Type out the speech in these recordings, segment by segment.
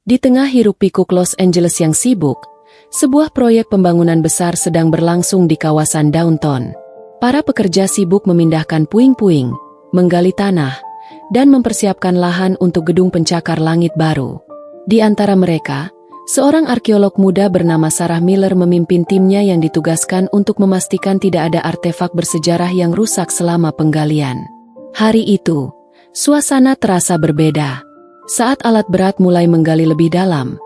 Di tengah hiruk-pikuk Los Angeles yang sibuk, sebuah proyek pembangunan besar sedang berlangsung di kawasan downtown. Para pekerja sibuk memindahkan puing-puing, menggali tanah, dan mempersiapkan lahan untuk gedung pencakar langit baru. Di antara mereka, seorang arkeolog muda bernama Sarah Miller memimpin timnya yang ditugaskan untuk memastikan tidak ada artefak bersejarah yang rusak selama penggalian. Hari itu, suasana terasa berbeda. Saat alat berat mulai menggali lebih dalam,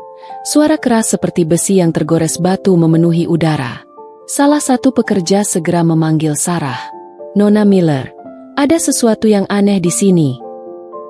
suara keras seperti besi yang tergores batu memenuhi udara. Salah satu pekerja segera memanggil Sarah. "Nona Miller, ada sesuatu yang aneh di sini."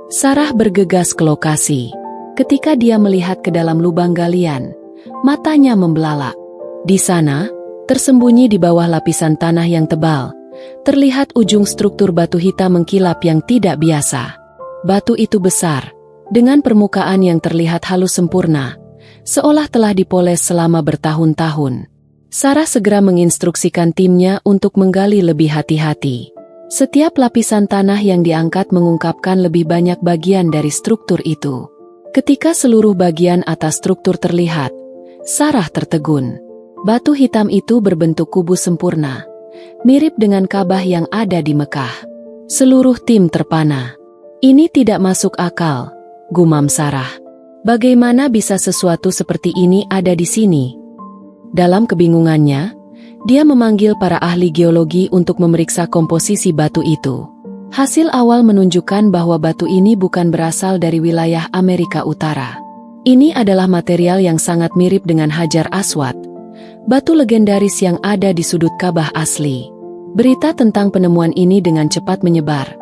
Sarah bergegas ke lokasi. Ketika dia melihat ke dalam lubang galian, matanya membelalak. Di sana, tersembunyi di bawah lapisan tanah yang tebal, terlihat ujung struktur batu hitam mengkilap yang tidak biasa. Batu itu besar, dengan permukaan yang terlihat halus sempurna, seolah telah dipoles selama bertahun-tahun. Sarah segera menginstruksikan timnya untuk menggali lebih hati-hati. Setiap lapisan tanah yang diangkat mengungkapkan lebih banyak bagian dari struktur itu. Ketika seluruh bagian atas struktur terlihat, Sarah tertegun. Batu hitam itu berbentuk kubus sempurna, mirip dengan Ka'bah yang ada di Mekah. Seluruh tim terpana. "Ini tidak masuk akal," gumam Sarah. "Bagaimana bisa sesuatu seperti ini ada di sini?" Dalam kebingungannya, dia memanggil para ahli geologi untuk memeriksa komposisi batu itu. Hasil awal menunjukkan bahwa batu ini bukan berasal dari wilayah Amerika Utara. Ini adalah material yang sangat mirip dengan Hajar Aswad, batu legendaris yang ada di sudut Ka'bah asli. Berita tentang penemuan ini dengan cepat menyebar,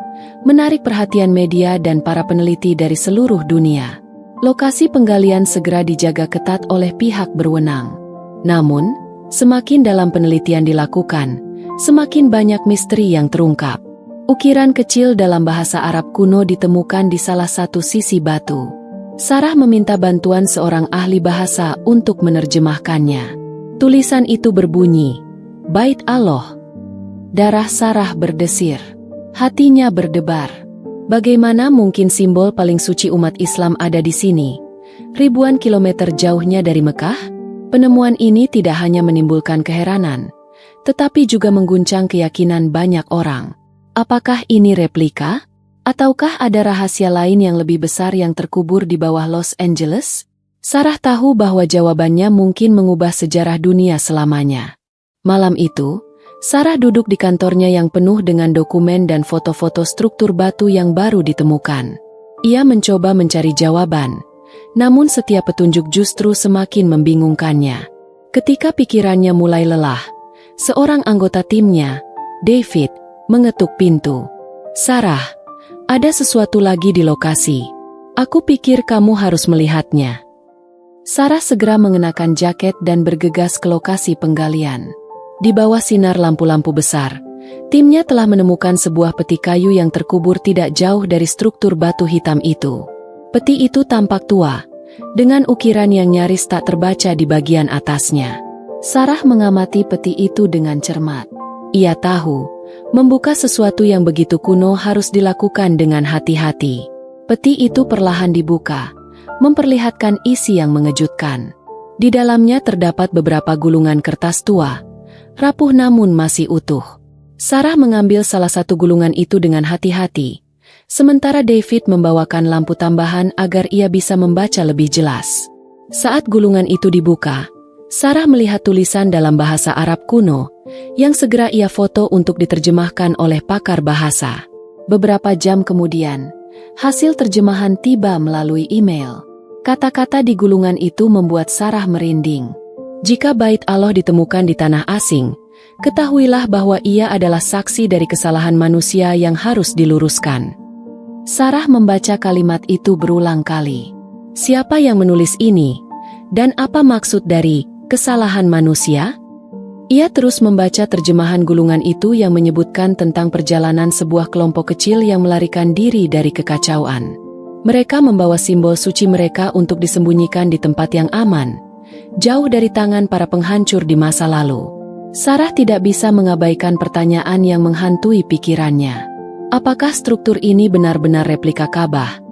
menarik perhatian media dan para peneliti dari seluruh dunia. Lokasi penggalian segera dijaga ketat oleh pihak berwenang. Namun, semakin dalam penelitian dilakukan, semakin banyak misteri yang terungkap. Ukiran kecil dalam bahasa Arab kuno ditemukan di salah satu sisi batu. Sarah meminta bantuan seorang ahli bahasa untuk menerjemahkannya. Tulisan itu berbunyi, "Bait Allah." Darah Sarah berdesir. Hatinya berdebar. Bagaimana mungkin simbol paling suci umat Islam ada di sini, ribuan kilometer jauhnya dari Mekah? Penemuan ini tidak hanya menimbulkan keheranan, tetapi juga mengguncang keyakinan banyak orang. Apakah ini replika? Ataukah ada rahasia lain yang lebih besar yang terkubur di bawah Los Angeles? Sarah tahu bahwa jawabannya mungkin mengubah sejarah dunia selamanya. Malam itu, Sarah duduk di kantornya yang penuh dengan dokumen dan foto-foto struktur batu yang baru ditemukan. Ia mencoba mencari jawaban, namun setiap petunjuk justru semakin membingungkannya. Ketika pikirannya mulai lelah, seorang anggota timnya, David, mengetuk pintu. "Sarah, ada sesuatu lagi di lokasi. Aku pikir kamu harus melihatnya." Sarah segera mengenakan jaket dan bergegas ke lokasi penggalian. Di bawah sinar lampu-lampu besar, timnya telah menemukan sebuah peti kayu yang terkubur tidak jauh dari struktur batu hitam itu. Peti itu tampak tua, dengan ukiran yang nyaris tak terbaca di bagian atasnya. Sarah mengamati peti itu dengan cermat. Ia tahu, membuka sesuatu yang begitu kuno harus dilakukan dengan hati-hati. Peti itu perlahan dibuka, memperlihatkan isi yang mengejutkan. Di dalamnya terdapat beberapa gulungan kertas tua, rapuh namun masih utuh. Sarah mengambil salah satu gulungan itu dengan hati-hati, sementara David membawakan lampu tambahan agar ia bisa membaca lebih jelas. Saat gulungan itu dibuka, Sarah melihat tulisan dalam bahasa Arab kuno, yang segera ia foto untuk diterjemahkan oleh pakar bahasa. Beberapa jam kemudian, hasil terjemahan tiba melalui email. Kata-kata di gulungan itu membuat Sarah merinding. "Jika bait Allah ditemukan di tanah asing, ketahuilah bahwa ia adalah saksi dari kesalahan manusia yang harus diluruskan." Sarah membaca kalimat itu berulang kali. Siapa yang menulis ini? Dan apa maksud dari kesalahan manusia? Ia terus membaca terjemahan gulungan itu yang menyebutkan tentang perjalanan sebuah kelompok kecil yang melarikan diri dari kekacauan. Mereka membawa simbol suci mereka untuk disembunyikan di tempat yang aman, jauh dari tangan para penghancur di masa lalu. Sarah tidak bisa mengabaikan pertanyaan yang menghantui pikirannya. Apakah struktur ini benar-benar replika Ka'bah?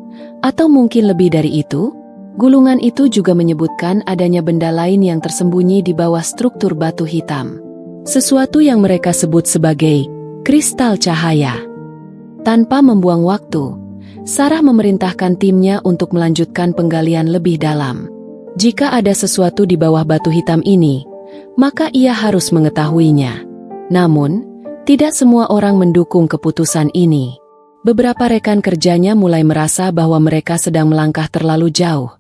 Atau mungkin lebih dari itu? Gulungan itu juga menyebutkan adanya benda lain yang tersembunyi di bawah struktur batu hitam. Sesuatu yang mereka sebut sebagai kristal cahaya. Tanpa membuang waktu, Sarah memerintahkan timnya untuk melanjutkan penggalian lebih dalam. Jika ada sesuatu di bawah batu hitam ini, maka ia harus mengetahuinya. Namun, tidak semua orang mendukung keputusan ini. Beberapa rekan kerjanya mulai merasa bahwa mereka sedang melangkah terlalu jauh,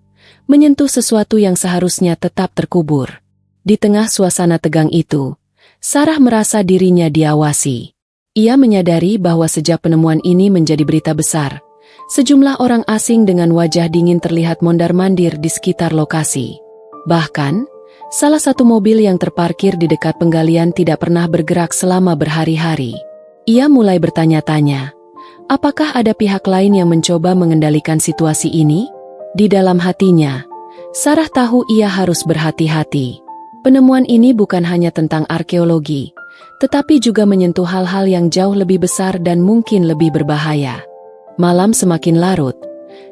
menyentuh sesuatu yang seharusnya tetap terkubur. Di tengah suasana tegang itu, Sarah merasa dirinya diawasi. Ia menyadari bahwa sejak penemuan ini menjadi berita besar, sejumlah orang asing dengan wajah dingin terlihat mondar-mandir di sekitar lokasi. Bahkan, salah satu mobil yang terparkir di dekat penggalian tidak pernah bergerak selama berhari-hari. Ia mulai bertanya-tanya, apakah ada pihak lain yang mencoba mengendalikan situasi ini? Di dalam hatinya, Sarah tahu ia harus berhati-hati. Penemuan ini bukan hanya tentang arkeologi, tetapi juga menyentuh hal-hal yang jauh lebih besar dan mungkin lebih berbahaya. Malam semakin larut,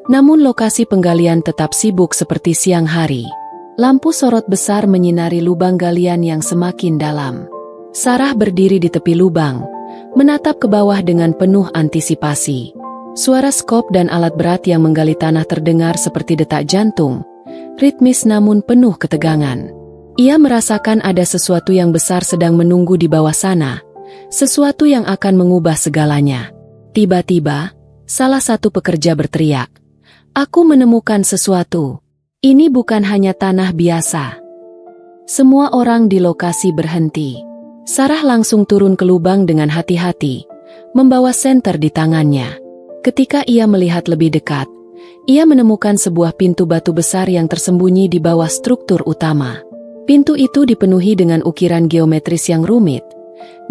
namun lokasi penggalian tetap sibuk seperti siang hari. Lampu sorot besar menyinari lubang galian yang semakin dalam. Sarah berdiri di tepi lubang, menatap ke bawah dengan penuh antisipasi. Suara skop dan alat berat yang menggali tanah terdengar seperti detak jantung, ritmis namun penuh ketegangan. Ia merasakan ada sesuatu yang besar sedang menunggu di bawah sana, sesuatu yang akan mengubah segalanya. Tiba-tiba, salah satu pekerja berteriak, "Aku menemukan sesuatu. Ini bukan hanya tanah biasa." Semua orang di lokasi berhenti. Sarah langsung turun ke lubang dengan hati-hati, membawa senter di tangannya. Ketika ia melihat lebih dekat, ia menemukan sebuah pintu batu besar yang tersembunyi di bawah struktur utama. Pintu itu dipenuhi dengan ukiran geometris yang rumit,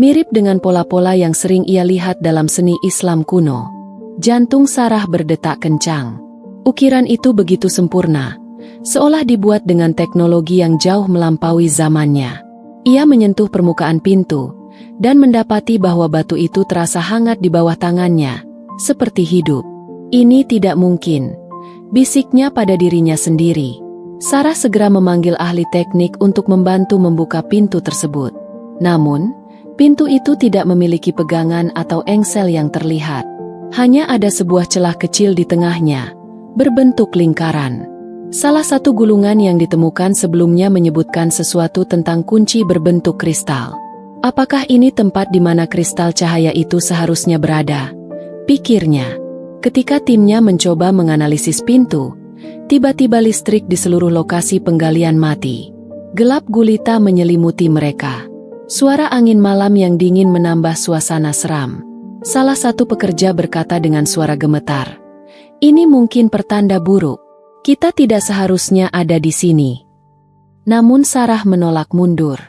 mirip dengan pola-pola yang sering ia lihat dalam seni Islam kuno. Jantung Sarah berdetak kencang. Ukiran itu begitu sempurna, seolah dibuat dengan teknologi yang jauh melampaui zamannya. Ia menyentuh permukaan pintu, dan mendapati bahwa batu itu terasa hangat di bawah tangannya, seperti hidup. "Ini tidak mungkin," bisiknya pada dirinya sendiri. Sarah segera memanggil ahli teknik untuk membantu membuka pintu tersebut. Namun, pintu itu tidak memiliki pegangan atau engsel yang terlihat. Hanya ada sebuah celah kecil di tengahnya, berbentuk lingkaran. Salah satu gulungan yang ditemukan sebelumnya menyebutkan sesuatu tentang kunci berbentuk kristal. Apakah ini tempat di mana kristal cahaya itu seharusnya berada? Pikirnya. Ketika timnya mencoba menganalisis pintu, tiba-tiba listrik di seluruh lokasi penggalian mati. Gelap gulita menyelimuti mereka. Suara angin malam yang dingin menambah suasana seram. Salah satu pekerja berkata dengan suara gemetar, "Ini mungkin pertanda buruk. Kita tidak seharusnya ada di sini." Namun Sarah menolak mundur.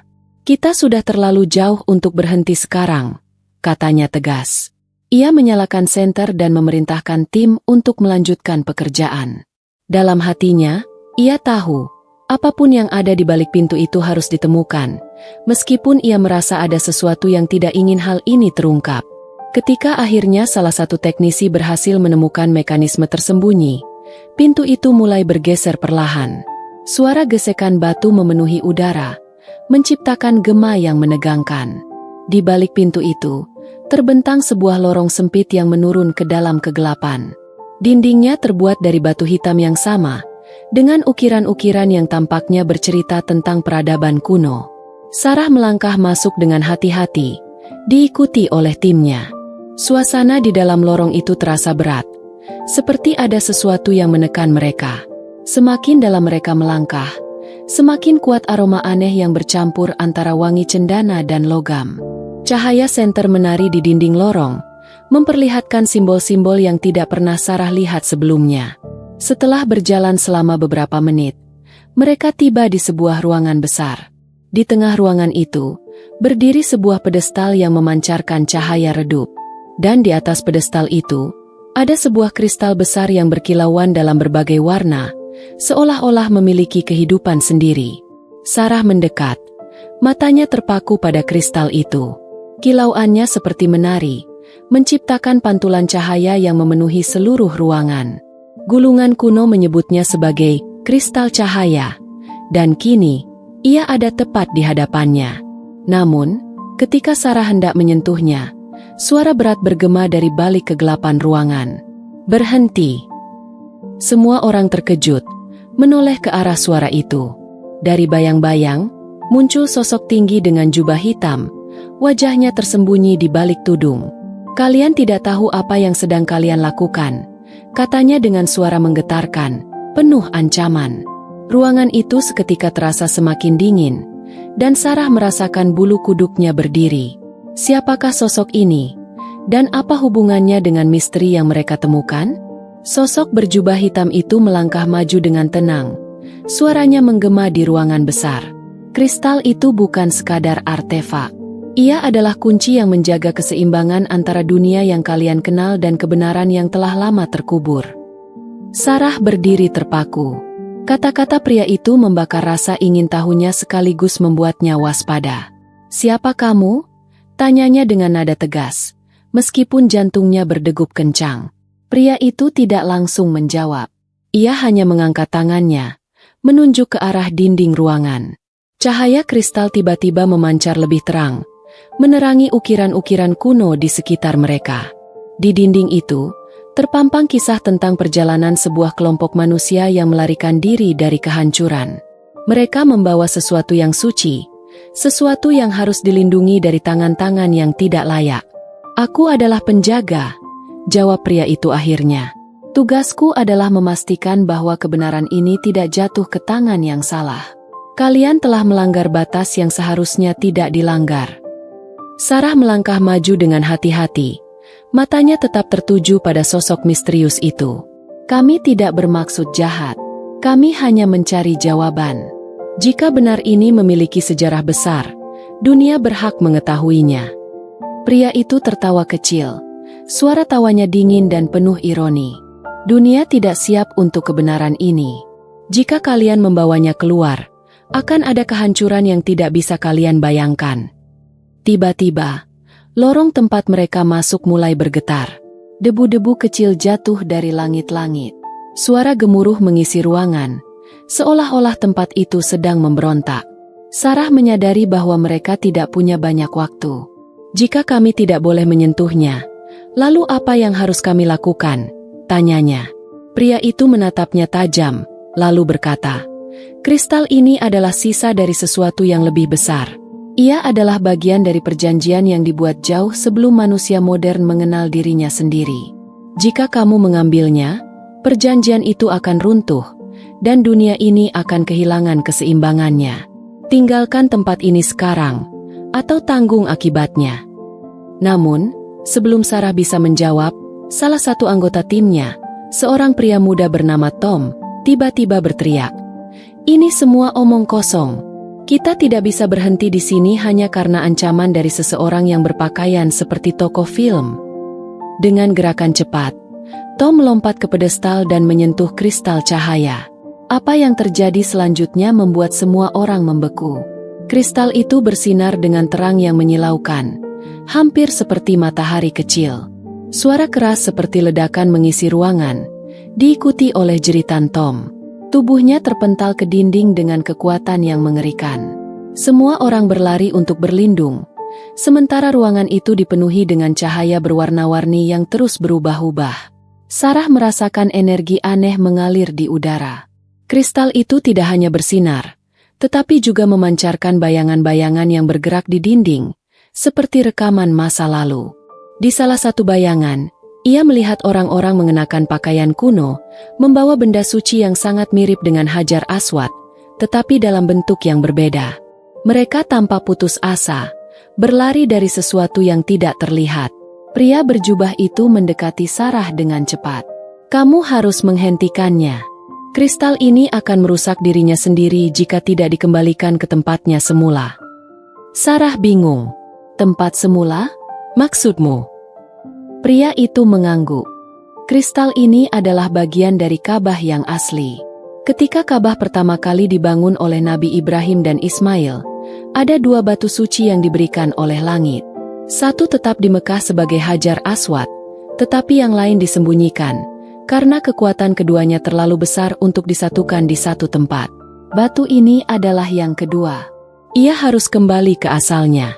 "Kita sudah terlalu jauh untuk berhenti sekarang," katanya tegas. Ia menyalakan senter dan memerintahkan tim untuk melanjutkan pekerjaan. Dalam hatinya, ia tahu, apapun yang ada di balik pintu itu harus ditemukan, meskipun ia merasa ada sesuatu yang tidak ingin hal ini terungkap. Ketika akhirnya salah satu teknisi berhasil menemukan mekanisme tersembunyi, pintu itu mulai bergeser perlahan. Suara gesekan batu memenuhi udara, menciptakan gema yang menegangkan. Di balik pintu itu, terbentang sebuah lorong sempit yang menurun ke dalam kegelapan. Dindingnya terbuat dari batu hitam yang sama, dengan ukiran-ukiran yang tampaknya bercerita tentang peradaban kuno. Sarah melangkah masuk dengan hati-hati, diikuti oleh timnya. Suasana di dalam lorong itu terasa berat, seperti ada sesuatu yang menekan mereka. Semakin dalam mereka melangkah, semakin kuat aroma aneh yang bercampur antara wangi cendana dan logam. Cahaya senter menari di dinding lorong, memperlihatkan simbol-simbol yang tidak pernah Sarah lihat sebelumnya. Setelah berjalan selama beberapa menit, mereka tiba di sebuah ruangan besar. Di tengah ruangan itu, berdiri sebuah pedestal yang memancarkan cahaya redup. Dan di atas pedestal itu, ada sebuah kristal besar yang berkilauan dalam berbagai warna, seolah-olah memiliki kehidupan sendiri. Sarah mendekat, matanya terpaku pada kristal itu. Kilauannya seperti menari, menciptakan pantulan cahaya yang memenuhi seluruh ruangan. Gulungan kuno menyebutnya sebagai kristal cahaya, dan kini ia ada tepat di hadapannya. Namun, ketika Sarah hendak menyentuhnya, suara berat bergema dari balik kegelapan ruangan. "Berhenti!" Semua orang terkejut, menoleh ke arah suara itu. Dari bayang-bayang, muncul sosok tinggi dengan jubah hitam, wajahnya tersembunyi di balik tudung. "Kalian tidak tahu apa yang sedang kalian lakukan," katanya dengan suara menggetarkan, penuh ancaman. Ruangan itu seketika terasa semakin dingin, dan Sarah merasakan bulu kuduknya berdiri. Siapakah sosok ini? Dan apa hubungannya dengan misteri yang mereka temukan? Sosok berjubah hitam itu melangkah maju dengan tenang. Suaranya menggema di ruangan besar. "Kristal itu bukan sekadar artefak. Ia adalah kunci yang menjaga keseimbangan antara dunia yang kalian kenal dan kebenaran yang telah lama terkubur." Sarah berdiri terpaku. Kata-kata pria itu membakar rasa ingin tahunya sekaligus membuatnya waspada. "Siapa kamu?" tanyanya dengan nada tegas, meskipun jantungnya berdegup kencang. Pria itu tidak langsung menjawab. Ia hanya mengangkat tangannya, menunjuk ke arah dinding ruangan. Cahaya kristal tiba-tiba memancar lebih terang, menerangi ukiran-ukiran kuno di sekitar mereka. Di dinding itu, terpampang kisah tentang perjalanan sebuah kelompok manusia yang melarikan diri dari kehancuran. Mereka membawa sesuatu yang suci, sesuatu yang harus dilindungi dari tangan-tangan yang tidak layak. "Aku adalah penjaga," jawab pria itu akhirnya. "Tugasku adalah memastikan bahwa kebenaran ini tidak jatuh ke tangan yang salah. Kalian telah melanggar batas yang seharusnya tidak dilanggar." Sarah melangkah maju dengan hati-hati. Matanya tetap tertuju pada sosok misterius itu. "Kami tidak bermaksud jahat. Kami hanya mencari jawaban. Jika benar ini memiliki sejarah besar, dunia berhak mengetahuinya." Pria itu tertawa kecil. Suara tawanya dingin dan penuh ironi. "Dunia tidak siap untuk kebenaran ini. Jika kalian membawanya keluar, akan ada kehancuran yang tidak bisa kalian bayangkan." Tiba-tiba, lorong tempat mereka masuk mulai bergetar. Debu-debu kecil jatuh dari langit-langit. Suara gemuruh mengisi ruangan, seolah-olah tempat itu sedang memberontak. Sarah menyadari bahwa mereka tidak punya banyak waktu. "Jika kami tidak boleh menyentuhnya, lalu apa yang harus kami lakukan?" tanyanya. Pria itu menatapnya tajam, lalu berkata, "Kristal ini adalah sisa dari sesuatu yang lebih besar. Ia adalah bagian dari perjanjian yang dibuat jauh sebelum manusia modern mengenal dirinya sendiri. Jika kamu mengambilnya, perjanjian itu akan runtuh, dan dunia ini akan kehilangan keseimbangannya. Tinggalkan tempat ini sekarang, atau tanggung akibatnya." Namun, sebelum Sarah bisa menjawab, salah satu anggota timnya, seorang pria muda bernama Tom, tiba-tiba berteriak, "Ini semua omong kosong. Kita tidak bisa berhenti di sini hanya karena ancaman dari seseorang yang berpakaian seperti tokoh film." Dengan gerakan cepat, Tom melompat ke pedestal dan menyentuh kristal cahaya. Apa yang terjadi selanjutnya membuat semua orang membeku. Kristal itu bersinar dengan terang yang menyilaukan, hampir seperti matahari kecil. Suara keras seperti ledakan mengisi ruangan, diikuti oleh jeritan Tom. Tubuhnya terpental ke dinding dengan kekuatan yang mengerikan. Semua orang berlari untuk berlindung, sementara ruangan itu dipenuhi dengan cahaya berwarna-warni yang terus berubah-ubah. Sarah merasakan energi aneh mengalir di udara. Kristal itu tidak hanya bersinar, tetapi juga memancarkan bayangan-bayangan yang bergerak di dinding, seperti rekaman masa lalu. Di salah satu bayangan, ia melihat orang-orang mengenakan pakaian kuno, membawa benda suci yang sangat mirip dengan Hajar Aswad, tetapi dalam bentuk yang berbeda. Mereka tanpa putus asa, berlari dari sesuatu yang tidak terlihat. Pria berjubah itu mendekati Sarah dengan cepat. "Kamu harus menghentikannya. Kristal ini akan merusak dirinya sendiri jika tidak dikembalikan ke tempatnya semula." Sarah bingung. "Tempat semula? Maksudmu?" Pria itu mengangguk. "Kristal ini adalah bagian dari Ka'bah yang asli. Ketika Ka'bah pertama kali dibangun oleh Nabi Ibrahim dan Ismail, ada dua batu suci yang diberikan oleh langit. Satu tetap di Mekah sebagai Hajar Aswad, tetapi yang lain disembunyikan, karena kekuatan keduanya terlalu besar untuk disatukan di satu tempat. Batu ini adalah yang kedua. Ia harus kembali ke asalnya.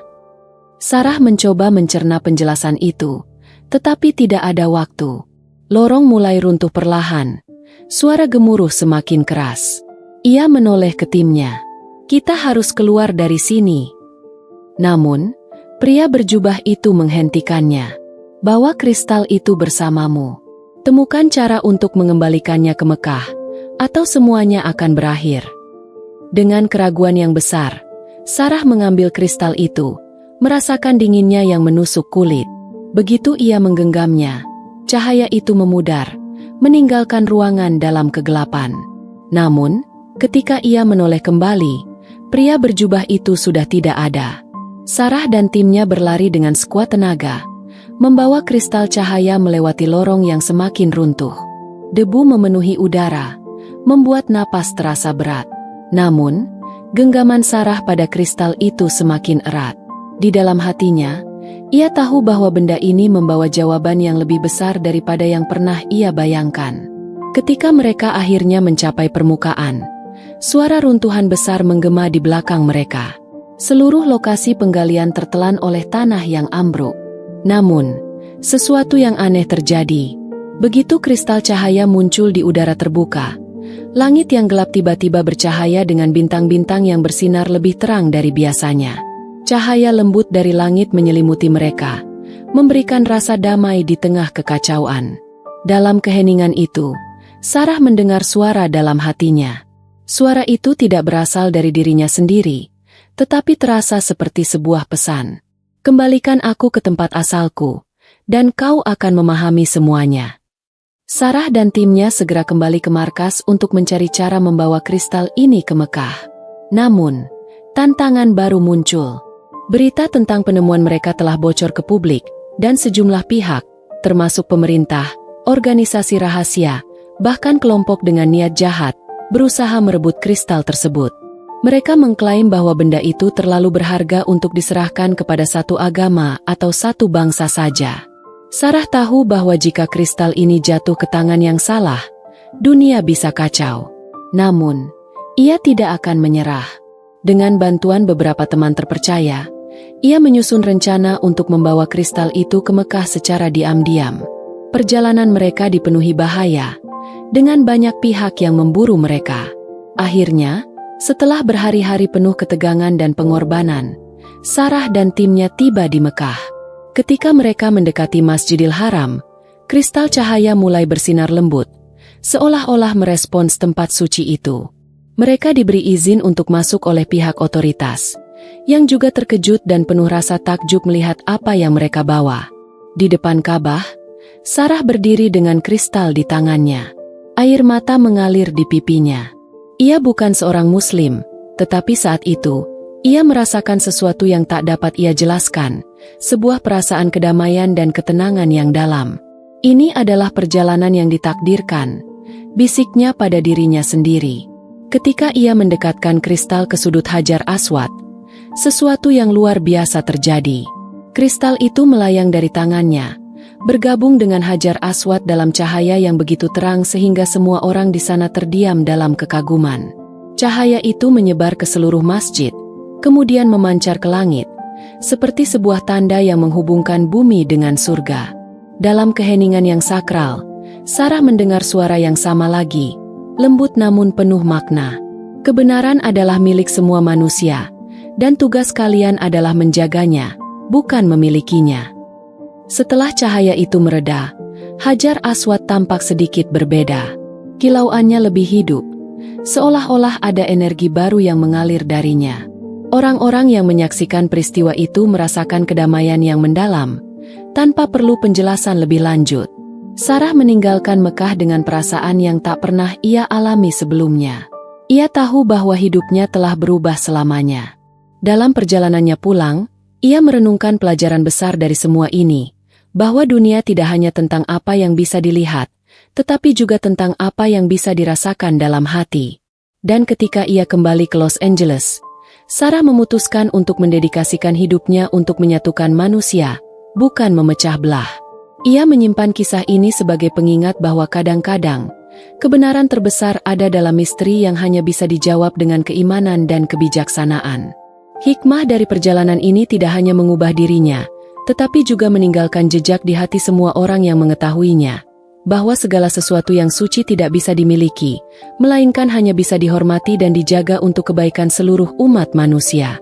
Sarah mencoba mencerna penjelasan itu, tetapi tidak ada waktu. Lorong mulai runtuh perlahan. Suara gemuruh semakin keras. Ia menoleh ke timnya. Kita harus keluar dari sini. Namun, pria berjubah itu menghentikannya. Bawa kristal itu bersamamu. Temukan cara untuk mengembalikannya ke Mekah, atau semuanya akan berakhir. Dengan keraguan yang besar, Sarah mengambil kristal itu, merasakan dinginnya yang menusuk kulit. Begitu ia menggenggamnya, cahaya itu memudar, meninggalkan ruangan dalam kegelapan. Namun, ketika ia menoleh kembali, pria berjubah itu sudah tidak ada. Sarah dan timnya berlari dengan sekuat tenaga, membawa kristal cahaya melewati lorong yang semakin runtuh. Debu memenuhi udara, membuat napas terasa berat. Namun, genggaman Sarah pada kristal itu semakin erat. Di dalam hatinya, ia tahu bahwa benda ini membawa jawaban yang lebih besar daripada yang pernah ia bayangkan. Ketika mereka akhirnya mencapai permukaan, suara runtuhan besar menggema di belakang mereka. Seluruh lokasi penggalian tertelan oleh tanah yang ambruk. Namun, sesuatu yang aneh terjadi. Begitu kristal cahaya muncul di udara terbuka, langit yang gelap tiba-tiba bercahaya dengan bintang-bintang yang bersinar lebih terang dari biasanya. Cahaya lembut dari langit menyelimuti mereka, memberikan rasa damai di tengah kekacauan. Dalam keheningan itu, Sarah mendengar suara dalam hatinya. Suara itu tidak berasal dari dirinya sendiri, tetapi terasa seperti sebuah pesan. Kembalikan aku ke tempat asalku, dan kau akan memahami semuanya. Sarah dan timnya segera kembali ke markas untuk mencari cara membawa kristal ini ke Mekah. Namun, tantangan baru muncul. Berita tentang penemuan mereka telah bocor ke publik, dan sejumlah pihak, termasuk pemerintah, organisasi rahasia, bahkan kelompok dengan niat jahat, berusaha merebut kristal tersebut. Mereka mengklaim bahwa benda itu terlalu berharga untuk diserahkan kepada satu agama atau satu bangsa saja. Sarah tahu bahwa jika kristal ini jatuh ke tangan yang salah, dunia bisa kacau. Namun, ia tidak akan menyerah. Dengan bantuan beberapa teman terpercaya, ia menyusun rencana untuk membawa kristal itu ke Mekah secara diam-diam. Perjalanan mereka dipenuhi bahaya, dengan banyak pihak yang memburu mereka. Akhirnya, setelah berhari-hari penuh ketegangan dan pengorbanan, Sarah dan timnya tiba di Mekah. Ketika mereka mendekati Masjidil Haram, kristal cahaya mulai bersinar lembut, seolah-olah merespons tempat suci itu. Mereka diberi izin untuk masuk oleh pihak otoritas, yang juga terkejut dan penuh rasa takjub melihat apa yang mereka bawa. Di depan Ka'bah, Sarah berdiri dengan kristal di tangannya. Air mata mengalir di pipinya. Ia bukan seorang Muslim, tetapi saat itu, ia merasakan sesuatu yang tak dapat ia jelaskan, sebuah perasaan kedamaian dan ketenangan yang dalam. Ini adalah perjalanan yang ditakdirkan, bisiknya pada dirinya sendiri. Ketika ia mendekatkan kristal ke sudut Hajar Aswad, sesuatu yang luar biasa terjadi. Kristal itu melayang dari tangannya, bergabung dengan Hajar Aswad dalam cahaya yang begitu terang sehingga semua orang di sana terdiam dalam kekaguman. Cahaya itu menyebar ke seluruh masjid, kemudian memancar ke langit, seperti sebuah tanda yang menghubungkan bumi dengan surga. Dalam keheningan yang sakral, Sarah mendengar suara yang sama lagi, lembut namun penuh makna. Kebenaran adalah milik semua manusia, dan tugas kalian adalah menjaganya, bukan memilikinya. Setelah cahaya itu mereda, Hajar Aswad tampak sedikit berbeda. Kilauannya lebih hidup, seolah-olah ada energi baru yang mengalir darinya. Orang-orang yang menyaksikan peristiwa itu merasakan kedamaian yang mendalam, tanpa perlu penjelasan lebih lanjut. Sarah meninggalkan Mekah dengan perasaan yang tak pernah ia alami sebelumnya. Ia tahu bahwa hidupnya telah berubah selamanya. Dalam perjalanannya pulang, ia merenungkan pelajaran besar dari semua ini, bahwa dunia tidak hanya tentang apa yang bisa dilihat, tetapi juga tentang apa yang bisa dirasakan dalam hati. Dan ketika ia kembali ke Los Angeles, Sarah memutuskan untuk mendedikasikan hidupnya untuk menyatukan manusia, bukan memecah belah. Ia menyimpan kisah ini sebagai pengingat bahwa kadang-kadang, kebenaran terbesar ada dalam misteri yang hanya bisa dijawab dengan keimanan dan kebijaksanaan. Hikmah dari perjalanan ini tidak hanya mengubah dirinya, tetapi juga meninggalkan jejak di hati semua orang yang mengetahuinya, bahwa segala sesuatu yang suci tidak bisa dimiliki, melainkan hanya bisa dihormati dan dijaga untuk kebaikan seluruh umat manusia.